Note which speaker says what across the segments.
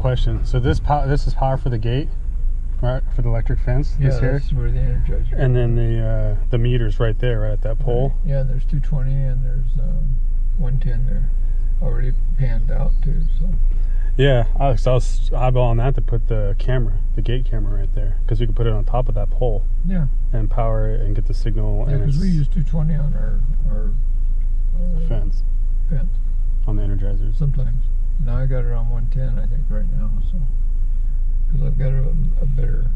Speaker 1: question. So this is power for the gate, right? For the electric fence.
Speaker 2: Yeah,
Speaker 1: this
Speaker 2: that's where the energizer.
Speaker 1: And then the meter's right there, right at that pole.
Speaker 2: Right. Yeah, there's 220 and there's 110 there, already panned out too. So.
Speaker 1: Yeah, I was eyeballing that to put the gate camera right there, because we could put it on top of that pole.
Speaker 2: Yeah.
Speaker 1: And power it and get the signal.
Speaker 2: Yeah, because we use 220 on our
Speaker 1: fence. On the energizers.
Speaker 2: Sometimes. Now I got it on 110, I think, right now. So, because I've got a better.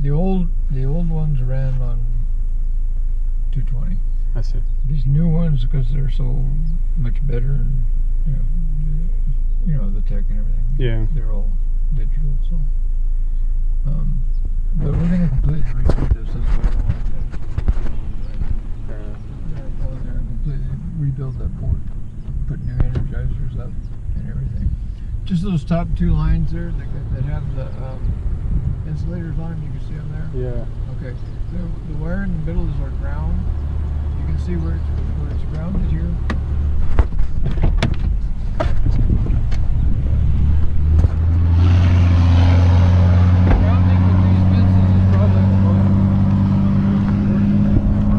Speaker 2: The old ones ran on 220.
Speaker 1: I see.
Speaker 2: These new ones, because they're so much better, and you know the tech and everything.
Speaker 1: Yeah.
Speaker 2: They're all digital, so. But we're gonna completely redo this. That's why I want to go in there and completely rebuild that board, put new energizers up and everything. Just those top two lines there that have the insulators on them. You can see them there.
Speaker 1: Yeah.
Speaker 2: Okay. The wire in the middle is our ground. You can see where it's grounded here. Grounding with these fences is probably the most important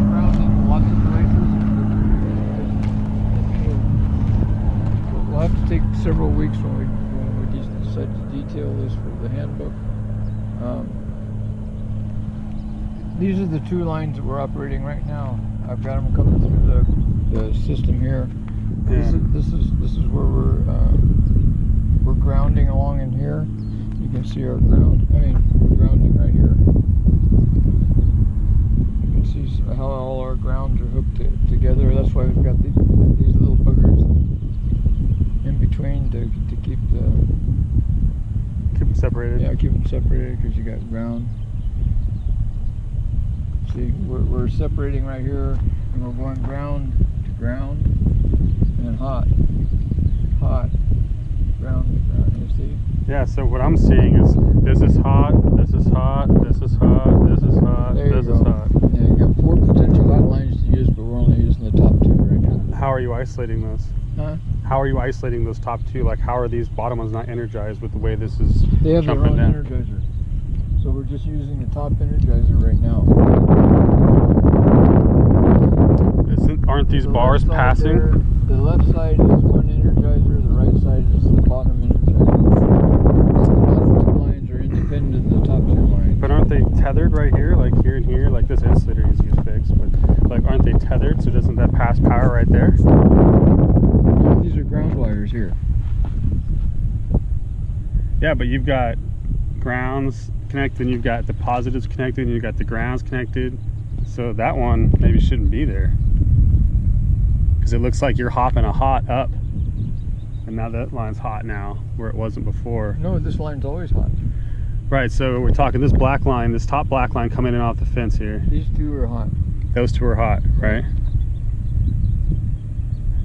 Speaker 2: grounding in lots of places. We'll have to take several weeks when we decide to detail this for the handbook. These are the two lines that we're operating right now. I've got them coming through the system here. Yeah. This is where we're grounding along in here. You can see our ground. We're grounding right here. You can see how all our grounds are hooked together. That's why we've got these little buggers in between to keep
Speaker 1: them separated.
Speaker 2: Yeah, keep them separated, because you got ground. See, we're separating right here, and we're going ground to ground, and hot, ground to ground. You see?
Speaker 1: Yeah. So what I'm seeing is this is hot, this is hot, this is hot, this is hot, this is hot.
Speaker 2: Yeah, you got 4 potential hot lines to use, but we're only using the top 2 right now.
Speaker 1: How are you isolating those?
Speaker 2: Huh?
Speaker 1: How are you isolating those top 2? Like, how are these bottom ones not energized with the way this is?
Speaker 2: They have their own
Speaker 1: down?
Speaker 2: energizer. So we're just using the top energizer right now.
Speaker 1: Aren't these bars passing?
Speaker 2: There, the left side is one energizer, the right side is the bottom energizer. The bottom 2 lines are independent of the top 2 lines.
Speaker 1: But aren't they tethered right here, like here and here? Like this insulator needs to get fixed, but like aren't they tethered? So doesn't that pass power right there?
Speaker 2: These are ground wires here.
Speaker 1: Yeah, but you've got grounds connected, and you've got the positives connected, and you've got the grounds connected. So that one maybe shouldn't be there, because it looks like you're hopping a hot up, and now that line's hot now where it wasn't before.
Speaker 2: No, this line's always hot.
Speaker 1: Right, so we're talking this black line, this top black line coming in off the fence here.
Speaker 2: These 2 are hot.
Speaker 1: Those 2 are hot, right?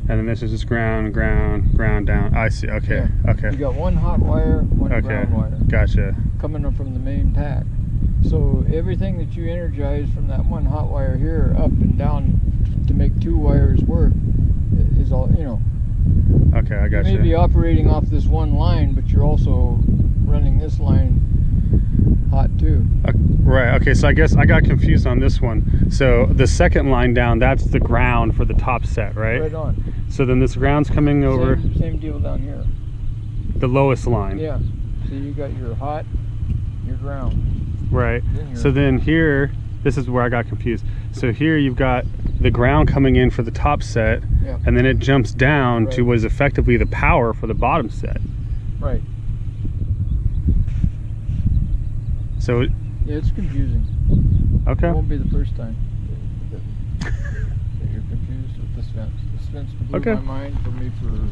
Speaker 1: And then this is just ground down. I see. Okay. Yeah. Okay.
Speaker 2: You got 1 hot wire, 1 ground wire.
Speaker 1: Gotcha.
Speaker 2: Coming up from the main pack. So everything that you energize from that 1 hot wire here up and down to make 2 wires work is all, you know.
Speaker 1: Okay, I gotcha.
Speaker 2: You may be operating off this 1 line, but you're also running this line hot too.
Speaker 1: Right, okay, so I guess I got confused on this one. So the second line down, that's the ground for the top set, right?
Speaker 2: Right on.
Speaker 1: So then this ground's coming over.
Speaker 2: Same deal down here.
Speaker 1: The lowest line.
Speaker 2: Yeah. So you got your hot, your ground.
Speaker 1: Right. So then here, this is where I got confused. So here you've got the ground coming in for the top set,
Speaker 2: yeah,
Speaker 1: and then it jumps down to what is effectively the power for the bottom set.
Speaker 2: Right.
Speaker 1: So
Speaker 2: yeah, it's confusing.
Speaker 1: Okay.
Speaker 2: It won't be the first time that you're confused with this fence. This fence blew my mind for me for the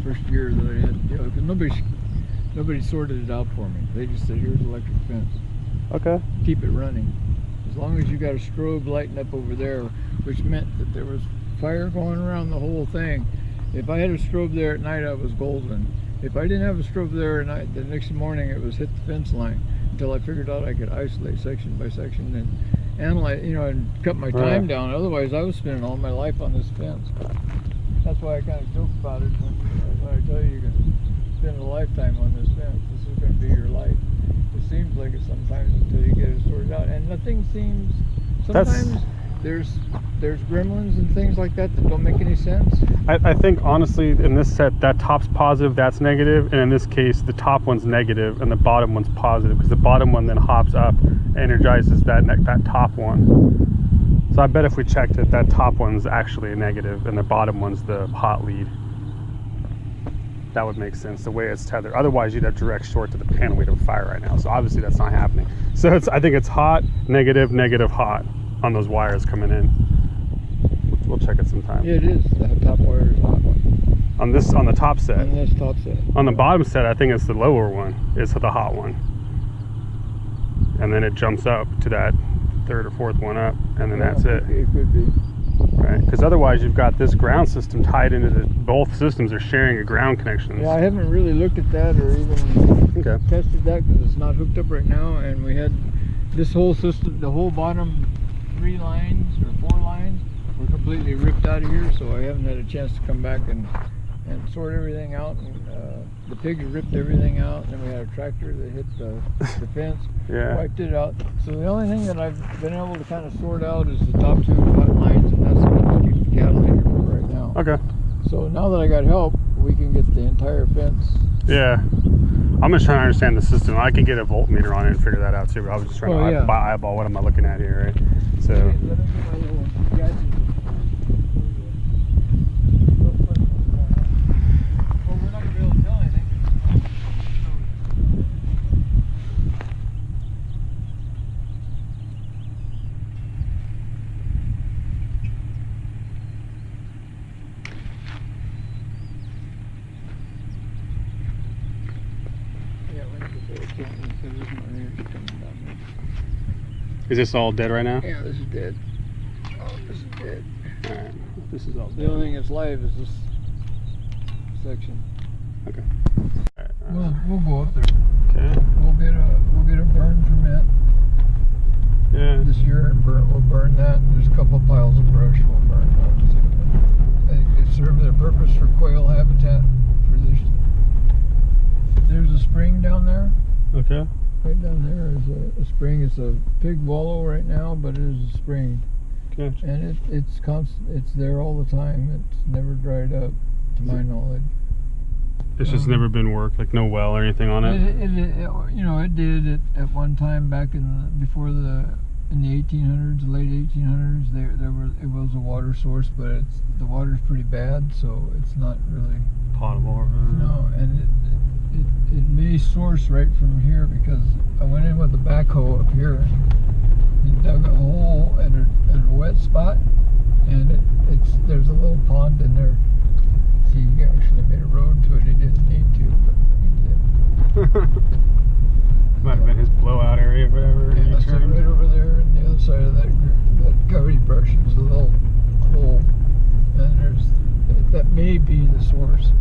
Speaker 2: first year that I had, you know, because nobody sorted it out for me. They just said, here's electric fence.
Speaker 1: Okay.
Speaker 2: Keep it running. As long as you got a strobe lighting up over there, which meant that there was fire going around the whole thing. If I had a strobe there at night, I was golden. If I didn't have a strobe there at night, the next morning it was hit the fence line, until I figured out I could isolate section by section and analyze, you know, and cut my time down. Otherwise, I was spending all my life on this fence. That's why I kind of joke about it when I tell you you can spend a lifetime on this fence. This is was going to be your life. It seems like it sometimes until you get it sorted out, and nothing seems. Sometimes there's gremlins and things like that that don't make any sense.
Speaker 1: I think honestly in this set that top's positive, that's negative, and in this case the top one's negative and the bottom one's positive, because the bottom one then hops up, energizes that top one. So I bet if we checked it, that top one's actually a negative and the bottom one's the hot lead. That would make sense the way it's tethered. Otherwise you'd have direct short to the panel we'd have fire right now. So obviously that's not happening. So I think it's hot, negative, negative, hot on those wires coming in. We'll check it sometime.
Speaker 2: Yeah, it is. The top wire is a hot one.
Speaker 1: On the top set.
Speaker 2: On this top set.
Speaker 1: On the bottom set, I think it's the lower one, is the hot one. And then it jumps up to that third or fourth one up, and then that's it.
Speaker 2: It could be.
Speaker 1: Right, because otherwise you've got this ground system tied into both systems are sharing a ground connection.
Speaker 2: Yeah, I haven't really looked at that or even tested that because it's not hooked up right now, and we had this whole system, the whole bottom 3 lines or 4 lines were completely ripped out of here, so I haven't had a chance to come back and sort everything out. And the pigs ripped everything out, and then we had a tractor that hit the fence, wiped it out. So the only thing that I've been able to kind of sort out is the top 2 hot lines, and that's enough to keep the cattle in here for right now.
Speaker 1: Okay.
Speaker 2: So now that I got help, we can get the entire fence.
Speaker 1: Yeah. I'm just trying to understand the system. I could get a voltmeter on it and figure that out too, but I was just trying to eyeball what am I looking at here, right? So.
Speaker 2: Let me get my little gadget. Well, we're not going to be able to tell anything.
Speaker 1: Is this all dead right now?
Speaker 2: Yeah, this is dead. Oh, this is dead.
Speaker 1: Alright, this is all dead.
Speaker 2: The only thing that's live is this section.
Speaker 1: Okay.
Speaker 2: We'll go up there.
Speaker 1: Okay.
Speaker 2: We'll get a burn permit.
Speaker 1: Yeah.
Speaker 2: This year, and we'll burn that. There's a couple of piles of brush we'll burn. It serves their purpose for quail habitat. For this, there's a spring down there.
Speaker 1: Okay.
Speaker 2: Right down there is a spring. It's a pig wallow right now, but it is a spring.
Speaker 1: Gotcha.
Speaker 2: And it's constant. It's there all the time. It's never dried up, to my knowledge.
Speaker 1: It's just never been worked, like no well or anything on it.
Speaker 2: You know, it did at one time back in the 1800s, the late 1800s. It was a water source, but the water's pretty bad, so it's not really
Speaker 1: potable.
Speaker 2: No, and it may source right from here, because I went in with a backhoe up here and dug a hole at a wet spot, and there's a little pond in there. See, he actually made a road to it. He didn't need to, but he did.
Speaker 1: Might have been his blowout area or whatever.
Speaker 2: Yeah, so right over there on the other side of that coyote brush is a little hole, and that may be the source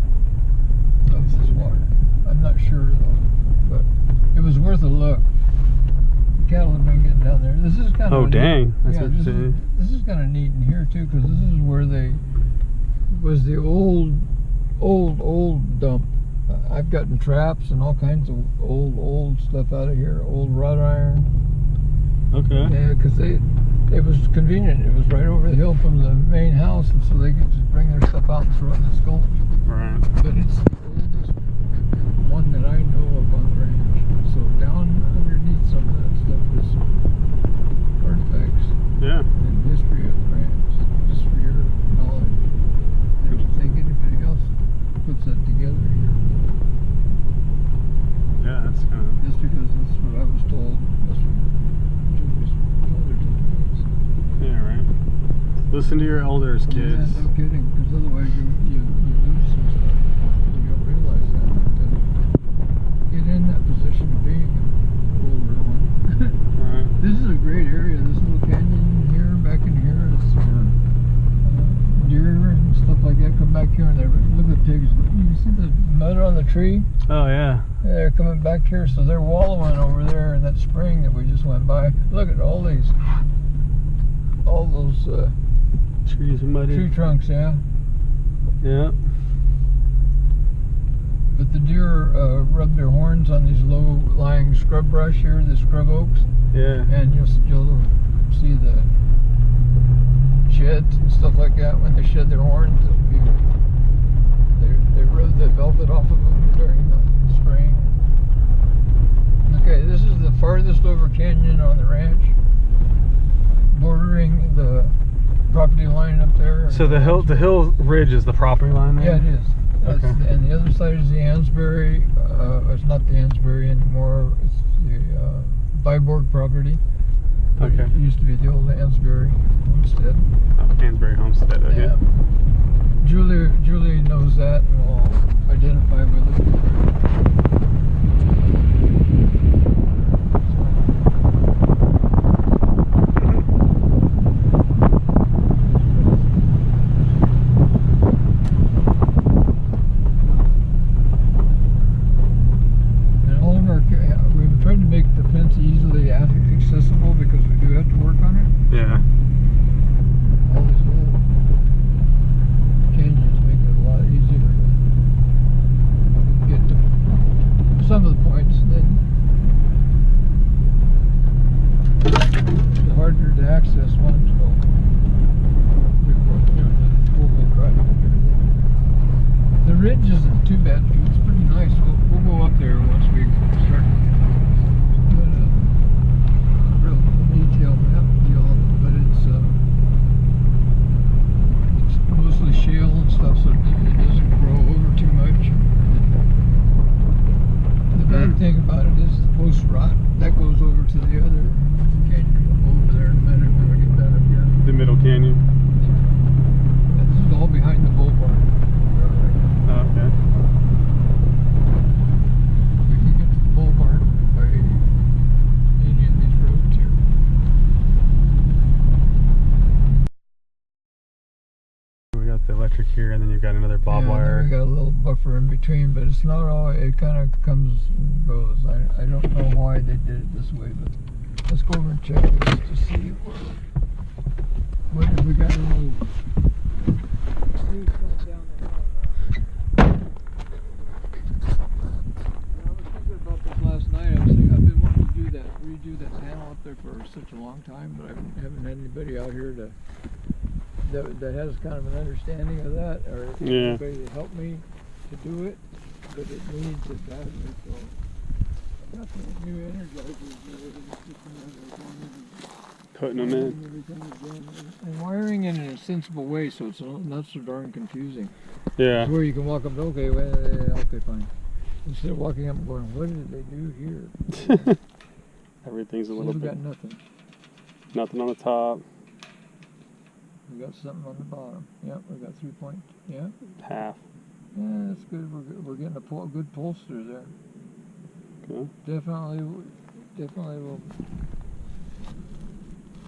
Speaker 2: of this water. I'm not sure though, but it was worth a look. The cattle have been getting down there. This is kind of
Speaker 1: dang!
Speaker 2: This is kind of neat in here too, because this is where was the old dump. I've gotten traps and all kinds of old stuff out of here. Old wrought iron.
Speaker 1: Okay.
Speaker 2: Yeah, because it was convenient. It was right over the hill from the main house, and so they could just bring their stuff out and throw it in the sculpture.
Speaker 1: Right.
Speaker 2: But it's the oldest one that I know of on the range. So down underneath some of that stuff is artifacts.
Speaker 1: Yeah.
Speaker 2: And history of the ranch, just for your knowledge. I don't think anybody else puts that together here.
Speaker 1: Yeah, that's kind of.
Speaker 2: Just because that's what I was told. That's what Julie's father told me.
Speaker 1: Yeah, right. Listen to your elders, kids.
Speaker 2: Yeah, no kidding, because otherwise you lose some stuff. You don't realize that. To get in that position of being an older one.
Speaker 1: Right.
Speaker 2: This is a great area. This little canyon here, back in here, is for deer and stuff like that. Come back here and look at the pigs. You see the mud on the tree?
Speaker 1: Oh yeah.
Speaker 2: They're coming back here, so they're wallowing over there in that spring that we just went by. Look at all those
Speaker 1: trees are muddy.
Speaker 2: Tree trunks, yeah.
Speaker 1: Yeah.
Speaker 2: But the deer rub their horns on these low-lying scrub brush here, the scrub oaks.
Speaker 1: Yeah.
Speaker 2: And you'll see the sheds and stuff like that when they shed their horns. They rub the velvet off of them during the spring. Okay, this is the farthest over canyon on the ranch, bordering the property line up there.
Speaker 1: So the hill ridge is the property line there?
Speaker 2: Yeah, it is.
Speaker 1: Okay.
Speaker 2: And the other side is the Ansbury. It's not the Ansbury anymore. It's the Viborg property.
Speaker 1: Okay.
Speaker 2: It used to be the old Ansbury homestead.
Speaker 1: Ansbury homestead. Okay.
Speaker 2: Yeah. Julie knows that and will identify with it. We've tried to make the fence easily accessible because we do have to work on it.
Speaker 1: Yeah.
Speaker 2: All these little canyons make it a lot easier to get to some of the points. Then the harder to access ones will four-wheel drive and everything. The ridge isn't too bad. It's pretty nice. We'll go up there once we start doing a real detailed map deal, but it's mostly shale and stuff, so it doesn't grow over too much. The bad thing about it is the post rot that goes over to the other canyon. We'll go over there in a minute when we get that up here.
Speaker 1: The middle canyon.
Speaker 2: And this is all behind the bull barn.
Speaker 1: Okay.
Speaker 2: We can get to the bull barn by any of these roads here.
Speaker 1: We got the electric here, and then you've got another barbed wire.
Speaker 2: We got a little buffer in between, but it's not all. It kind of comes and goes. I don't know why they did it this way, but let's go over and check this to see what if we got any. Trees coming down the hill. I was thinking about this last night. I've been wanting to redo that panel up there for such a long time, but I haven't had anybody out here that has kind of an understanding of that, or anybody to help me to do it. But it needs it badly, so I've got the new energizers
Speaker 1: Putting them in.
Speaker 2: and wiring in a sensible way, so it's not so darn confusing.
Speaker 1: Yeah.
Speaker 2: It's where you can walk up and okay, okay, fine. Instead of walking up and going, what did they do here?
Speaker 1: Everything's a little
Speaker 2: We've
Speaker 1: bit.
Speaker 2: got nothing.
Speaker 1: Nothing on the top.
Speaker 2: We got something on the bottom. Yep, we got 3 point. Yeah.
Speaker 1: Half.
Speaker 2: Yeah, that's good. We're getting a good pulse through there.
Speaker 1: Good.
Speaker 2: Definitely will.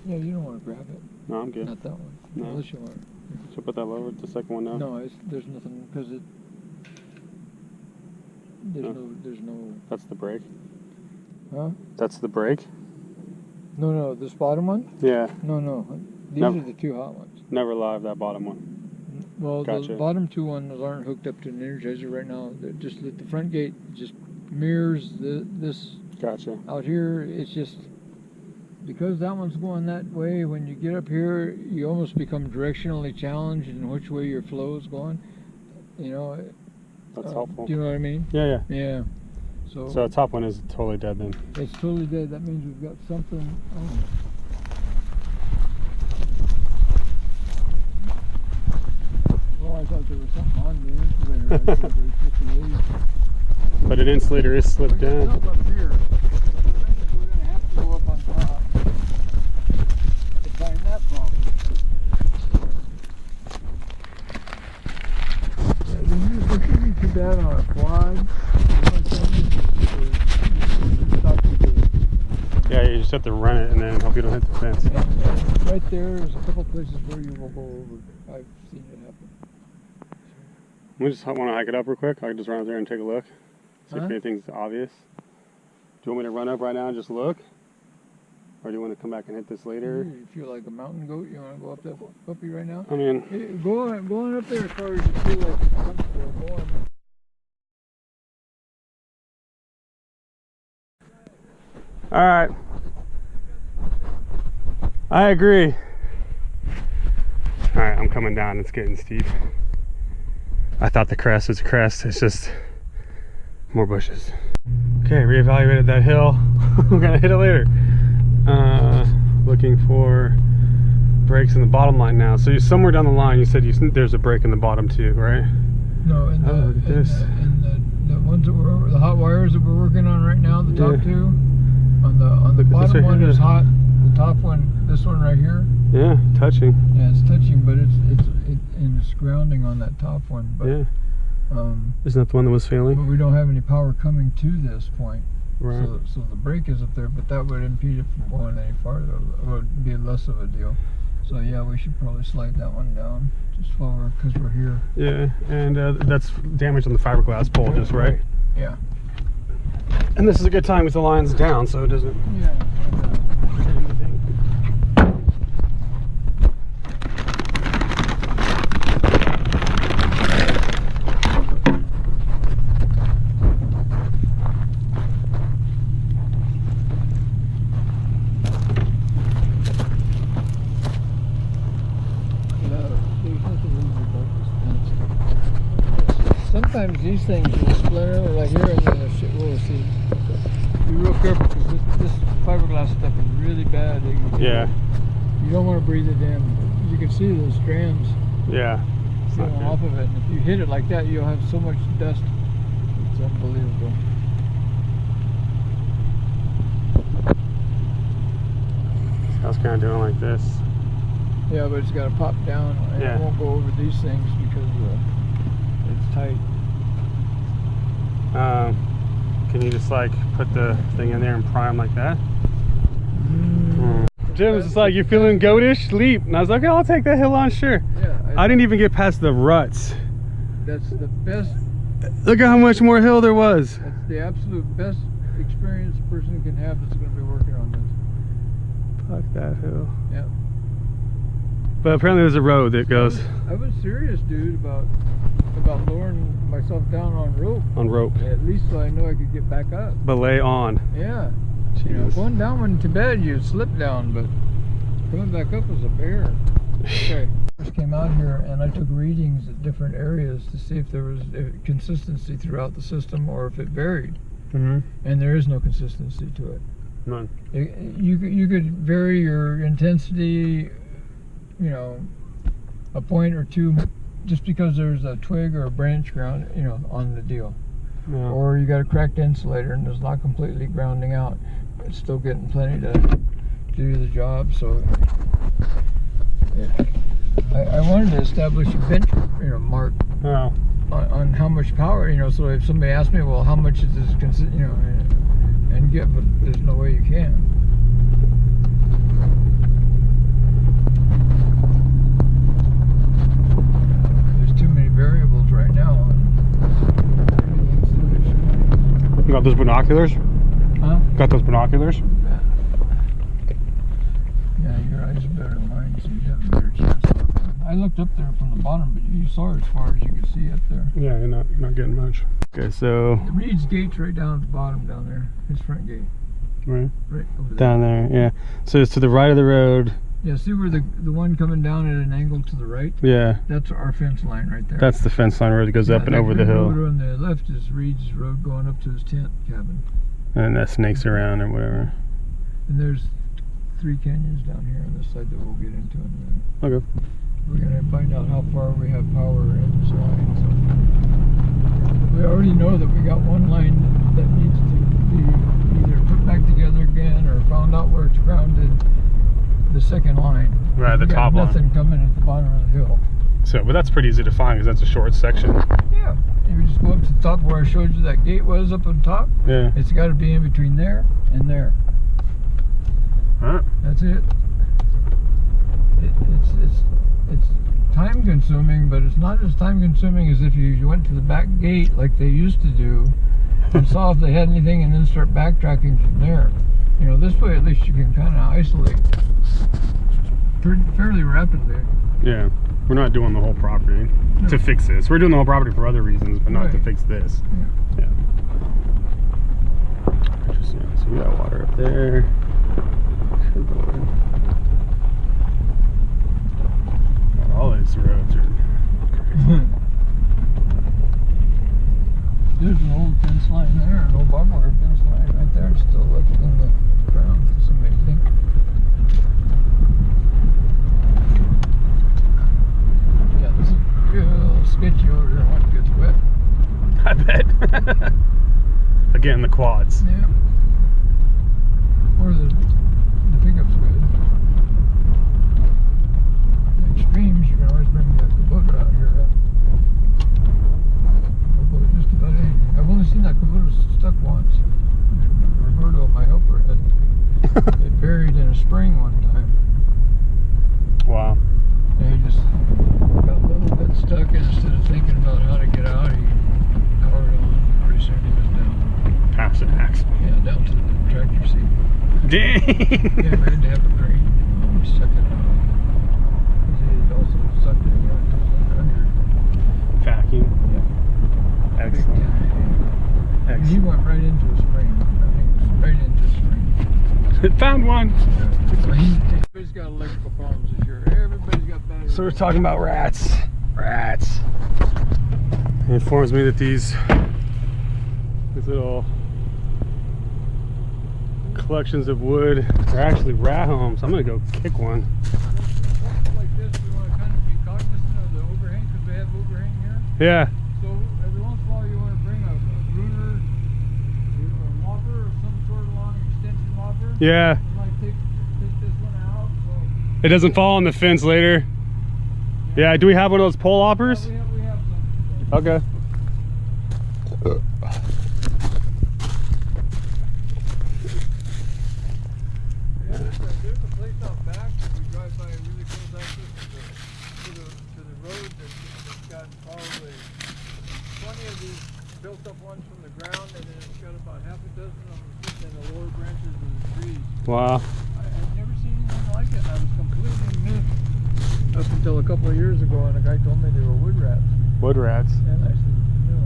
Speaker 2: Yeah, you don't want to grab it.
Speaker 1: No, I'm good.
Speaker 2: Not that one.
Speaker 1: No.
Speaker 2: Unless you want.
Speaker 1: Should I put that lower? The second one down?
Speaker 2: No, there's nothing because there's no.
Speaker 1: That's the brake.
Speaker 2: Huh?
Speaker 1: That's the brake?
Speaker 2: No, this bottom one?
Speaker 1: Yeah.
Speaker 2: No. These are the two hot ones.
Speaker 1: Never live that bottom one.
Speaker 2: Well,
Speaker 1: Gotcha.
Speaker 2: the bottom two ones aren't hooked up to an energizer right now. They're just the front gate just mirrors this.
Speaker 1: Gotcha.
Speaker 2: Out here, it's just because that one's going that way. When you get up here, you almost become directionally challenged in which way your flow is going. You know.
Speaker 1: That's helpful.
Speaker 2: Do you know what I mean?
Speaker 1: Yeah.
Speaker 2: Yeah.
Speaker 1: So the top one is totally dead then.
Speaker 2: It's totally dead. That means we've got something. Well, I thought there was something on the insulator.
Speaker 1: But an insulator is slipped down.
Speaker 2: Up here. We're going to have to go up on top to find that problem. This isn't too bad on a quad.
Speaker 1: Yeah, you just have to run it and then hope you don't hit the fence.
Speaker 2: And right there is a couple places where you will go over. I've seen it happen.
Speaker 1: We just want to hike it up real quick. I can just run up there and take a look. See if anything's obvious. Do you want me to run up right now and just look? Or do you want to come back and hit this later?
Speaker 2: You feel like a mountain goat? You want to go up that puppy right now?
Speaker 1: I mean...
Speaker 2: Go on up there as far as you feel like you're comfortable going.
Speaker 1: All right. I agree. All right, I'm coming down. It's getting steep. I thought the crest was a crest. It's just more bushes. Okay, reevaluated that hill. We're gonna hit it later. Looking for breaks in the bottom line now. So you're somewhere down the line. You said there's a break in the bottom too, right?
Speaker 2: No, in the,
Speaker 1: look at this.
Speaker 2: In the ones that we're the hot wires that we're working on right now, the top two. On the bottom one is hot. The top one, this one right here.
Speaker 1: Yeah, touching.
Speaker 2: Yeah, it's touching, but it's grounding on that top one. But,
Speaker 1: yeah. Isn't that the one that was failing?
Speaker 2: But we don't have any power coming to this point.
Speaker 1: Right.
Speaker 2: So the brake is up there, but that would impede it from going any farther. It would be less of a deal. So yeah, we should probably slide that one down just while because we're here.
Speaker 1: Yeah, and that's damage on the fiberglass pole, just right.
Speaker 2: Yeah.
Speaker 1: And this is a good time with the lines down, so it doesn't.
Speaker 2: Yeah. Sometimes these things will splinter like here, and then we'll see. Be real careful because this fiberglass stuff is really bad.
Speaker 1: Yeah.
Speaker 2: You don't want to breathe it in. You can see those strands.
Speaker 1: Yeah.
Speaker 2: Off of it. And if you hit it like that, you'll have so much dust. It's unbelievable.
Speaker 1: I was kind of doing like this.
Speaker 2: Yeah, but it's got to pop down. And it won't go over these things because it's tight.
Speaker 1: Can you just like put the thing in there and prime like that? Jim was just like, "You feeling goatish? Leap." And I was like, "Oh, I'll take that hill on, sure."
Speaker 2: Yeah.
Speaker 1: I didn't even get past the ruts.
Speaker 2: That's the best.
Speaker 1: Look at how much more hill there was.
Speaker 2: That's the absolute best experience a person can have that's going to be working on this.
Speaker 1: Fuck that hill.
Speaker 2: Yeah.
Speaker 1: But apparently there's a road that goes.
Speaker 2: I was serious, dude, about lowering myself down on rope.
Speaker 1: On rope.
Speaker 2: At least so I know I could get back up.
Speaker 1: Belay on.
Speaker 2: Yeah. You know, going down when to bed you slip down, but coming back up was a bear. Okay. I first came out here and I took readings at different areas to see if there was consistency throughout the system or if it varied.
Speaker 1: Mm-hmm.
Speaker 2: And there is no consistency to it.
Speaker 1: None.
Speaker 2: You could vary your intensity, you know, a point or two just because there's a twig or a branch ground, you know, on the deal.
Speaker 1: Yeah.
Speaker 2: Or you got a cracked insulator and it's not completely grounding out. It's still getting plenty to do the job. So I wanted to establish a bench, you know, mark on how much power, you know. So if somebody asked me, well, how much is this, you know, and get, but there's no way you can. There's too many variables right now.
Speaker 1: You got those binoculars?
Speaker 2: Huh?
Speaker 1: Got those binoculars?
Speaker 2: Yeah, your eyes are better than mine, so you have a better chance of looking. I looked up there from the bottom, but you saw as far as you could see up there.
Speaker 1: Yeah, you're not getting much. Okay, so
Speaker 2: The Reed's gate's right down at the bottom down there. His front gate.
Speaker 1: right
Speaker 2: Over there.
Speaker 1: down there, yeah. So it's to the right of the road.
Speaker 2: Yeah, see where the one coming down at an angle to the right?
Speaker 1: Yeah.
Speaker 2: That's our fence line right there.
Speaker 1: That's the fence line road that goes up and
Speaker 2: that
Speaker 1: over the
Speaker 2: green
Speaker 1: hill.
Speaker 2: road on the left is Reed's road going up to his tent cabin.
Speaker 1: And that snakes around or whatever.
Speaker 2: And there's 3 canyons down here on this side that we'll get into in a minute.
Speaker 1: Okay.
Speaker 2: We're going to find out how far we have power in this line. So we already know that we got one line that needs to be either put back together again or found out where it's grounded. The second line.
Speaker 1: Right, the top line.
Speaker 2: Nothing coming at the bottom of the hill.
Speaker 1: So, but that's pretty easy to find because that's a short section.
Speaker 2: Yeah. You just go up to the top where I showed you that gate was up on top.
Speaker 1: Yeah.
Speaker 2: It's got to be in between there and there.
Speaker 1: Alright.
Speaker 2: That's it. It's time consuming, but it's not as time consuming as if you went to the back gate like they used to do and saw if they had anything and then start backtracking from there. You know, this way at least you can kind of isolate fairly rapidly.
Speaker 1: Yeah. We're not doing the whole property to fix this. We're doing the whole property for other reasons, but not to fix this.
Speaker 2: Yeah.
Speaker 1: Yeah. Interesting. So we got water up there. All these roads are crazy.
Speaker 2: There's an old fence line there, an old barbed wire fence line right there, still left in the ground. It's amazing. Yeah, this is real sketchy over here when it gets wet.
Speaker 1: I bet. Again, the quads.
Speaker 2: Yeah. Or the pickup's good. The extremes, you can always bring the Kubota out here. Just about anything. I've only seen that Kubota stuck once. Roberto, my helper, had it buried in a spring one time.
Speaker 1: Wow.
Speaker 2: And he just got a little bit stuck, and instead of thinking about how to get out, he powered on. Pretty soon he was down.
Speaker 1: Past an axe.
Speaker 2: Yeah, down to the tractor seat.
Speaker 1: Dang!
Speaker 2: Yeah, we had to have a crane. We suck it out. Because he had also sucked it under.
Speaker 1: Vacuum.
Speaker 2: Yeah.
Speaker 1: Excellent.
Speaker 2: And he went right into a spring. I think it was right into a spring.
Speaker 1: Found one!
Speaker 2: Everybody's got electrical problems this year. Everybody's got batteries.
Speaker 1: So we're talking about rats. Rats. He informs me that these little collections of wood are actually rat homes. I'm gonna go kick one.
Speaker 2: Like this, we want to kind of be cognizant of the overhang because we have overhang here.
Speaker 1: Yeah.
Speaker 2: So every once in a while you want to bring a ruler or a lopper or some sort of long extension lopper.
Speaker 1: Yeah.
Speaker 2: And like take this one out so
Speaker 1: It doesn't fall on the fence later. Yeah. Do we have one of those pole loppers?
Speaker 2: we have some.
Speaker 1: Okay.
Speaker 2: There's a place out back that we drive by really close access to the road that's got probably 20 of these built up ones from the ground, and then it's got about half a dozen of them sitting in the lower branches of the trees.
Speaker 1: Wow.
Speaker 2: I've never seen anything like it, and I was completely miffed up until a couple of years ago, and a guy told me they were wood rats.
Speaker 1: Wood rats.
Speaker 2: And I said, no.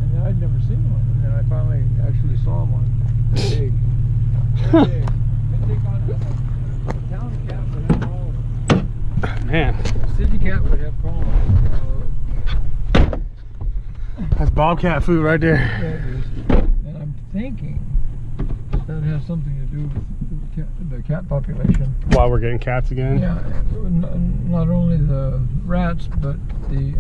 Speaker 2: And I'd never seen one, and then I finally actually saw one. They're big. They're big. They take on a town cat would have problems.
Speaker 1: Man.
Speaker 2: A city cat would have problems.
Speaker 1: That's bobcat food right there.
Speaker 2: That is. And I'm thinking that has something to do with the cat population.
Speaker 1: While we're getting cats again.
Speaker 2: Yeah, not only the rats, but the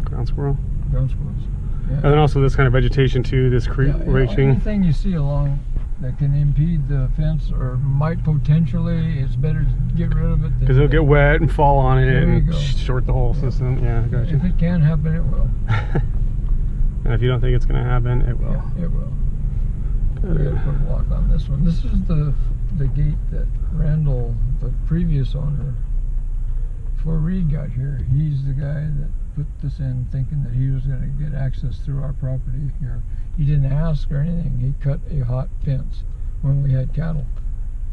Speaker 1: Ground squirrel.
Speaker 2: ground squirrels. Yeah.
Speaker 1: And then also this kind of vegetation too, this creek reaching.
Speaker 2: Anything you see along that can impede the fence or might potentially, it's better to get rid of it.
Speaker 1: Because it'll get wet and fall on it
Speaker 2: There you
Speaker 1: and
Speaker 2: go.
Speaker 1: short the whole system. Yeah, I got you.
Speaker 2: If it can happen, it will.
Speaker 1: And if you don't think it's going to happen, it will.
Speaker 2: Yeah, it will. We got to put a lock on this one. This is the gate that Randall, the previous owner, before Reed got here, he's the guy that put this in thinking that he was going to get access through our property here. He didn't ask or anything. He cut a hot fence when we had cattle.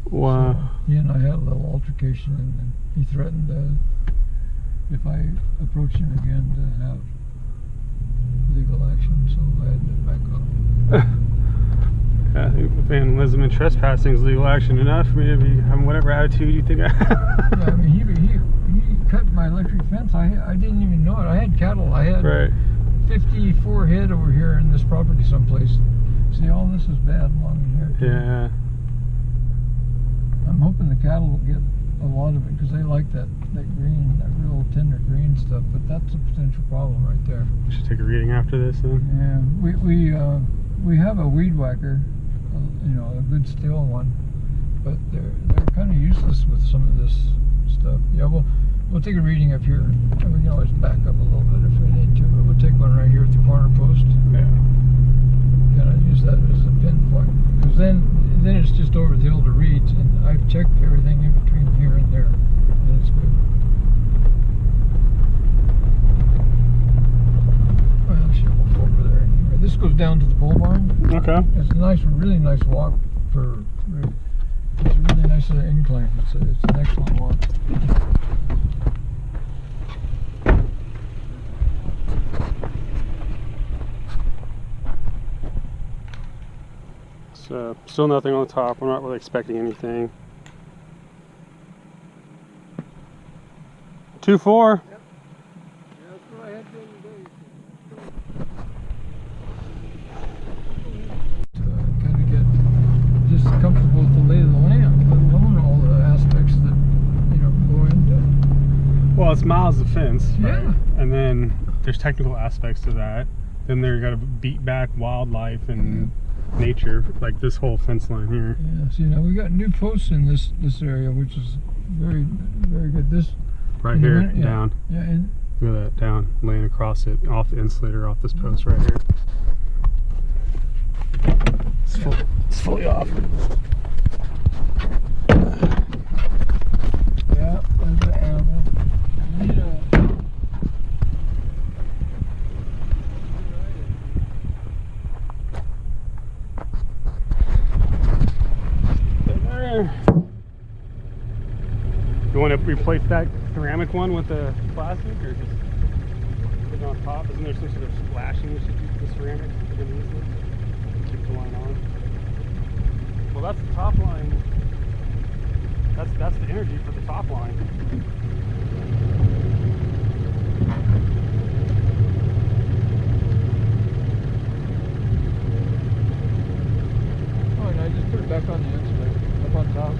Speaker 1: Wow.
Speaker 2: So he and I had a little altercation, and he threatened if I approached him again to have legal action, so I had to back off.
Speaker 1: Yeah, I think vandalism and trespassing is legal action enough for me to be having whatever attitude you think I have.
Speaker 2: Yeah, I mean, he cut my electric fence. I didn't even know it. I had cattle. I had
Speaker 1: Right.
Speaker 2: 54 head over here in this property someplace. See, all this is bad along in here too.
Speaker 1: Yeah.
Speaker 2: I'm hoping the cattle will get a lot of it because they like that green, that real tender green stuff. But that's a potential problem right there.
Speaker 1: We should take a reading after this then.
Speaker 2: Yeah, we have a weed whacker, you know, a good steel one, but they're kind of useless with some of this stuff. Yeah, we'll take a reading up here, and we can always back up a little bit if we need to. But we'll take one right here at the corner post.
Speaker 1: Yeah.
Speaker 2: And I use that as a pinpoint because then it's just over the hill to Reed's, and I've checked everything in between here and there, and it's good. Well, shit, we'll go over there anyway. This goes down to the bull barn.
Speaker 1: Okay.
Speaker 2: It's a nice, really nice walk for. It's a really nice incline. It's an excellent walk.
Speaker 1: Still nothing on the top. I'm not really expecting anything. 2.4.
Speaker 2: Yep. Yeah, that's what I had the other day. To kind of get just comfortable with the lay of the land, let alone all the aspects that, you know, go into.
Speaker 1: Well, it's miles of fence.
Speaker 2: Yeah.
Speaker 1: Right? And then there's technical aspects to that. Then they're got to beat back wildlife and nature, like this whole fence line here.
Speaker 2: Yeah. See, now we got new posts in this area, which is very, very good. This
Speaker 1: right here, down.
Speaker 2: Yeah, and
Speaker 1: look at that, down, laying across it, off the insulator, off this post right here. It's fully off.
Speaker 2: Yeah, there's the animal. You need a
Speaker 1: You want to replace that ceramic one with the plastic, or just put it on top? Isn't there some sort of splashing you should do for the ceramic underneath it? Keep the line on. Well, that's the top line. That's the energy for the top line.
Speaker 2: Oh, and I just put it back on the insulator, up on top.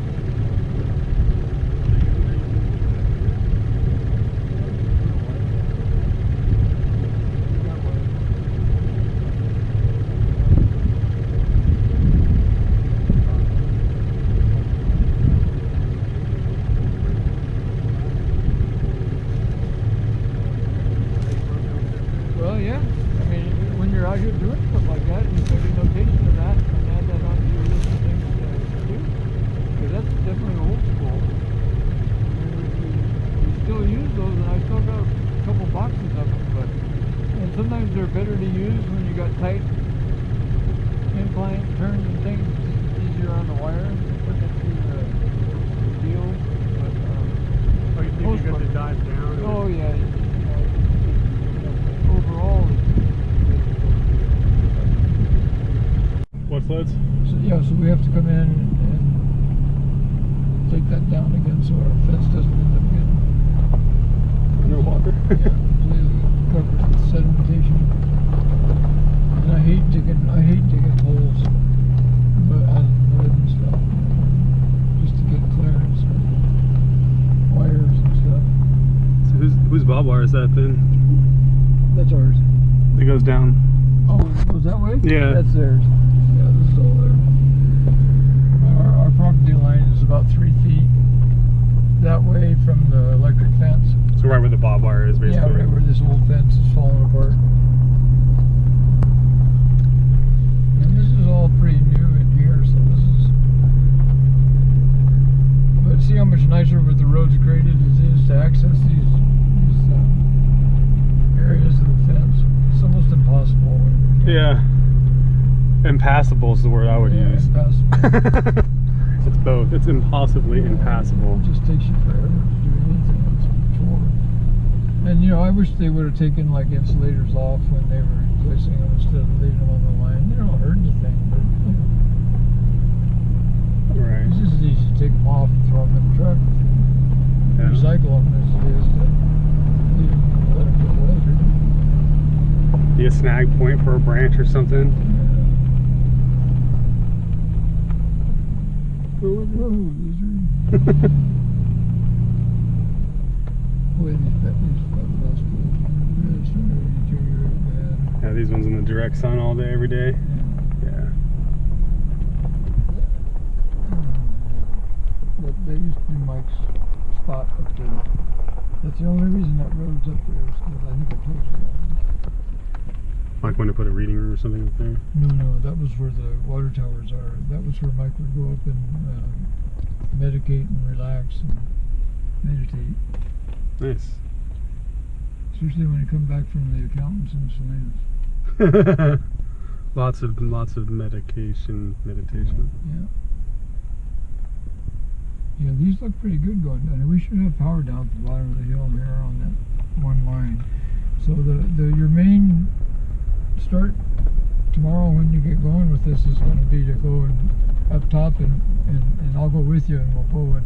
Speaker 2: Well, yeah. I mean, when you're out here doing stuff like that, you take a notation of that and add that onto your list of things to do. Because that's definitely old school. I mean, we still use those, and I still got a couple boxes of them, but and sometimes they're better to use when you got tight incline turns and things. It's easier on the wire, put it through the steel. But,
Speaker 1: Oh, you think you got to dive down?
Speaker 2: oh yeah. Overall,
Speaker 1: What floats?
Speaker 2: so, yeah, so we have to come in and take that down again so our fence doesn't end up getting
Speaker 1: Underwater?
Speaker 2: completely covered with sedimentation. And I hate digging holes, but out of the mud and stuff, just to get clearance, wires and stuff.
Speaker 1: So whose barbed wire is that then?
Speaker 2: That's ours.
Speaker 1: It goes down.
Speaker 2: Oh, it goes that way?
Speaker 1: Yeah.
Speaker 2: That's theirs. Yeah, this is all there. Our property line is about 3 feet that way from the electric fence.
Speaker 1: So right where the barbed wire is, basically.
Speaker 2: Yeah, right where this old fence is falling apart. And this is all pretty new in here, so this is... But see how much nicer with the roads graded it is to access these areas of the fence. It's almost impossible.
Speaker 1: Yeah. Impassable is the word I would use.
Speaker 2: Impassable.
Speaker 1: It's both. It's impossibly impassable.
Speaker 2: It just takes you forever to do anything. It's a chore. And you know, I wish they would have taken like insulators off when they were replacing them instead of leaving them on the line. They don't hurt anything, but you know,
Speaker 1: Right.
Speaker 2: it's just as easy to take them off and throw them in the truck.
Speaker 1: Yeah.
Speaker 2: Recycle them as it is to leave them and let them get wet.
Speaker 1: Be a snag point for a branch or something.
Speaker 2: Whoa, these are... Boy, these best really starting to deteriorate bad.
Speaker 1: Yeah, these ones in the direct sun all day, every day. Yeah.
Speaker 2: That used to be Mike's spot up there. That's the only reason that road's up there, is because I think I told you that.
Speaker 1: Like when to put a reading room or something up there.
Speaker 2: No, that was where the water towers are. That was where Mike would go up and medicate and relax and meditate.
Speaker 1: Nice.
Speaker 2: Especially when you come back from the accountants in Salinas.
Speaker 1: lots of meditation.
Speaker 2: Yeah. Yeah, these look pretty good going down here. We should have power down at the bottom of the hill here on that one line. So your main start tomorrow when you get going with this is going to be to go and up top and I'll go with you and we'll go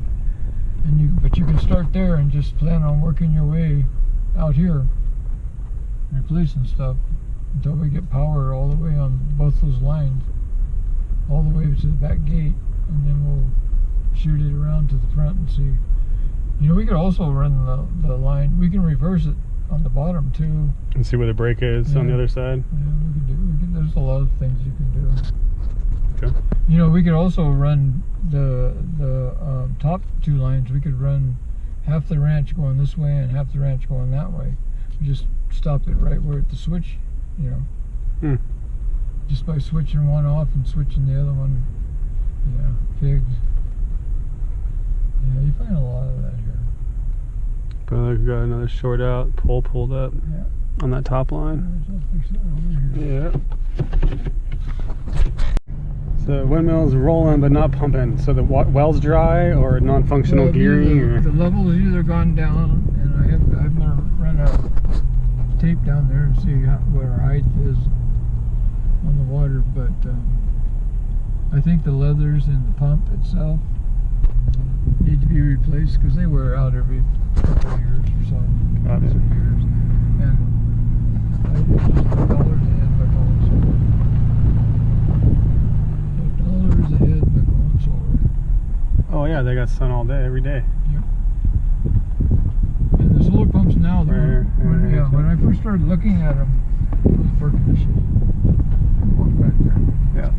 Speaker 2: but you can start there and just plan on working your way out here, replacing stuff until we get power all the way on both those lines, all the way to the back gate, and then we'll shoot it around to the front and see. You know, we could also run the line, we can reverse it on the bottom too.
Speaker 1: And see where the break is on the other side?
Speaker 2: Yeah, there's a lot of things you can do.
Speaker 1: Okay.
Speaker 2: You know, we could also run the top two lines. We could run half the ranch going this way and half the ranch going that way. We just stop it right where at the switch, you know. Just by switching one off and switching the other one. Yeah, pigs. Yeah, you find a lot of that here.
Speaker 1: But I've got another short out, pole pulled up on that top line. Yeah. So windmill's rolling but not pumping. So the well's dry or non-functional gearing?
Speaker 2: The level's either gone down, and I've never run a tape down there and see what our height is on the water, but I think the leathers in the pump itself need to be replaced because they wear out every couple of years or so. And I just $2 a head by going solar. $2 a head by going solar.
Speaker 1: Oh yeah, they got sun all day, every day.
Speaker 2: Yep. And the solar pumps now, when I first started looking at them, I was working the shade. Walk back there.
Speaker 1: Yeah.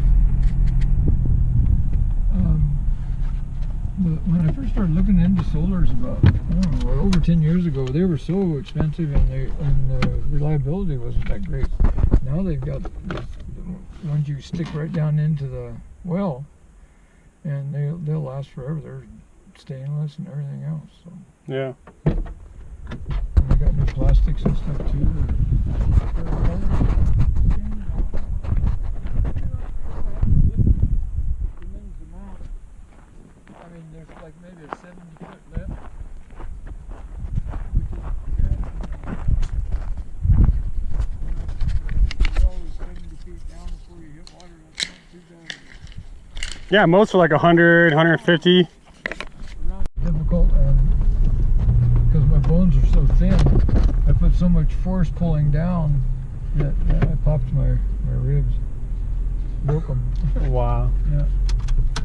Speaker 2: But when I first started looking into solars about, I don't know, over 10 years ago, they were so expensive and the reliability wasn't that great. Now they've got the ones you stick right down into the well, and they'll last forever. They're stainless and everything else. So.
Speaker 1: Yeah.
Speaker 2: And they got new plastics and stuff too. There's like maybe a 70-foot lift. You're always 70 feet down before you hit water. That's not too bad.
Speaker 1: Yeah, most are like 100, 150.
Speaker 2: Difficult, and because my bones are so thin, I put so much force pulling down that I popped my ribs, broke them.
Speaker 1: Wow.
Speaker 2: Yeah.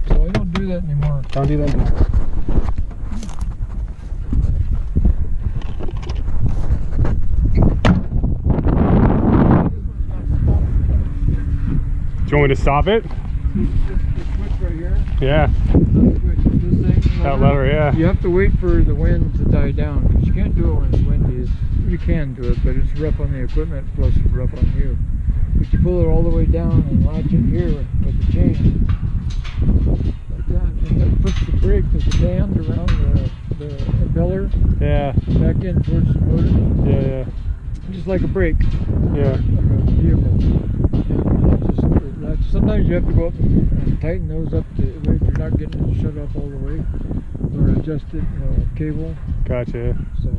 Speaker 2: So I don't do that anymore.
Speaker 1: Don't do that anymore. Do you want me to stop it?
Speaker 2: The switch right here.
Speaker 1: Yeah. That lever, yeah.
Speaker 2: You have to wait for the wind to die down, because you can't do it when it's windy. You can do it, but it's rough on the equipment, plus it's rough on you. But you pull it all the way down and latch it here with the chain. Like that. And that puts the brake, there's a band around the impeller.
Speaker 1: Yeah.
Speaker 2: Back in towards the motor.
Speaker 1: Yeah.
Speaker 2: Just like a brake.
Speaker 1: Yeah.
Speaker 2: Like a vehicle. And sometimes you have to go up and tighten those up if you're not getting it shut off all the way, or adjust it, cable.
Speaker 1: Gotcha.
Speaker 2: So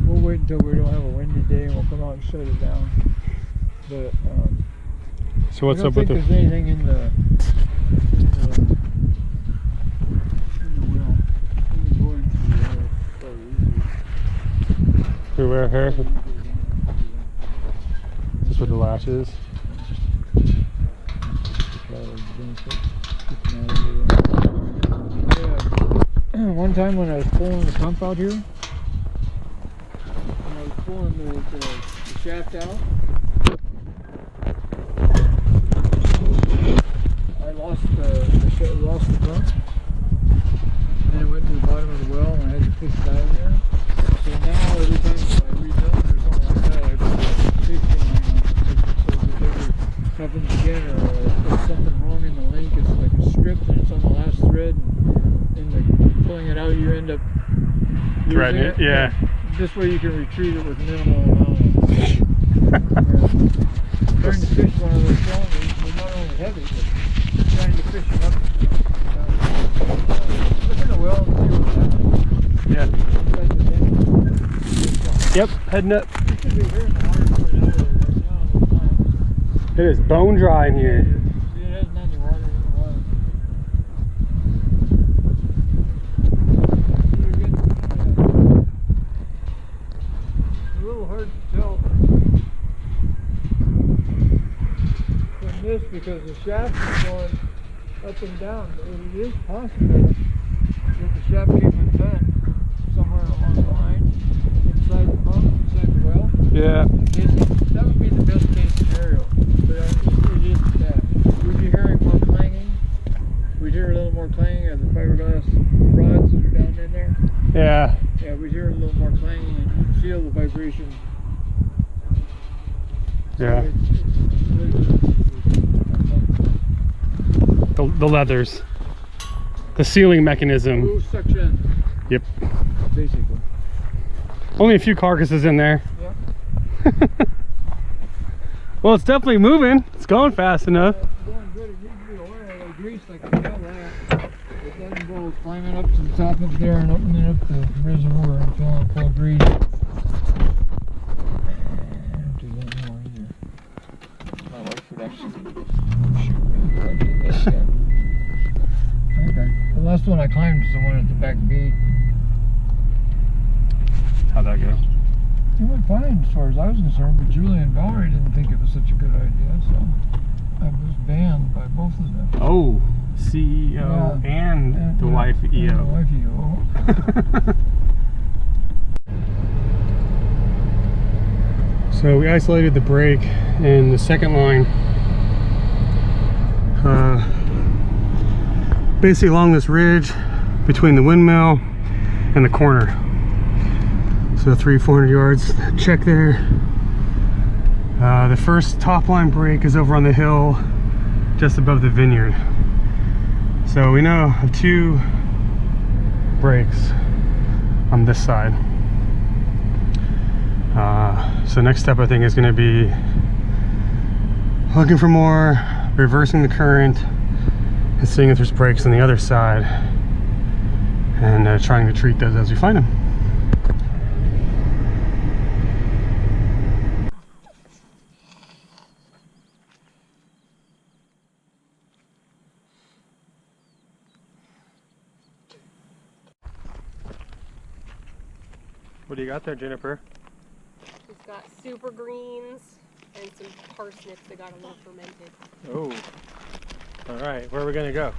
Speaker 2: we'll wait until we don't have a windy day and we'll come out and shut it down. But
Speaker 1: so what's
Speaker 2: I don't
Speaker 1: up
Speaker 2: think
Speaker 1: with
Speaker 2: there's anything in the well. Going
Speaker 1: through where here? Just with the latches.
Speaker 2: One time when I was pulling the pump out here, when I was pulling the shaft out, I lost the pump, and it went to the bottom of the well, and I had to push it out of there. So now every time I rebuild it or something like that, I put a safety line on it, so if it ever happens again, or if something wrong in the link, it's like a strip and it's on the last thread, and pulling it out, you end up
Speaker 1: threading it. Yeah.
Speaker 2: This way you can retrieve it with minimal amount of trying to fish one of those cylinders, they're not only heavy, but trying to fish them up. Look in the well and see what's happening.
Speaker 1: Yeah. Yep, heading up.
Speaker 2: You should be hearing the water coming out of there right now.
Speaker 1: It is bone dry in here.
Speaker 2: See, it hasn't had any water in a while. It's a little hard to tell from this because the shaft is going up and down. It is possible that the shaft came bent somewhere along the line, inside the pump, inside the well.
Speaker 1: Yeah.
Speaker 2: That would be the best case scenario, but it isn't that. Would you hear more clanging? We'd hear a little more clanging of the fiberglass rods that are down in there.
Speaker 1: Yeah.
Speaker 2: Yeah, we'd hear a little more clanging and you'd feel the vibration.
Speaker 1: Yeah. The leathers. The sealing mechanism.
Speaker 2: Loose suction.
Speaker 1: Yep.
Speaker 2: Basically.
Speaker 1: Only a few carcasses in there.
Speaker 2: Yep.
Speaker 1: Well, it's definitely moving. It's going fast enough.
Speaker 2: It's going good. It needs to be oil or grease, I can tell that. It doesn't go climbing up to the top up there and opening up the reservoir and filling it full of grease. I don't do that anymore either. My wife would actually shoot me if I did that again. Okay. The last one I climbed was the one at the back gate.
Speaker 1: How'd that go?
Speaker 2: It went fine as far as I was concerned, but Julie and Valerie didn't think it was such a good idea, so I was banned by both of them.
Speaker 1: Oh, CEO and the wife EO.
Speaker 2: And the wife EO.
Speaker 1: So we isolated the brake in the second line. Basically along this ridge between the windmill and the corner. So 300-400 yards, check there. The first top line brake is over on the hill just above the vineyard. So we now have 2 brakes on this side. So next step I think is going to be looking for more, reversing the current, and seeing if there's brakes on the other side, and trying to treat those as we find them. What do you got there, Jennifer?
Speaker 3: We've got super greens and some parsnips that got a little fermented.
Speaker 1: Oh, all right. Where are we gonna go?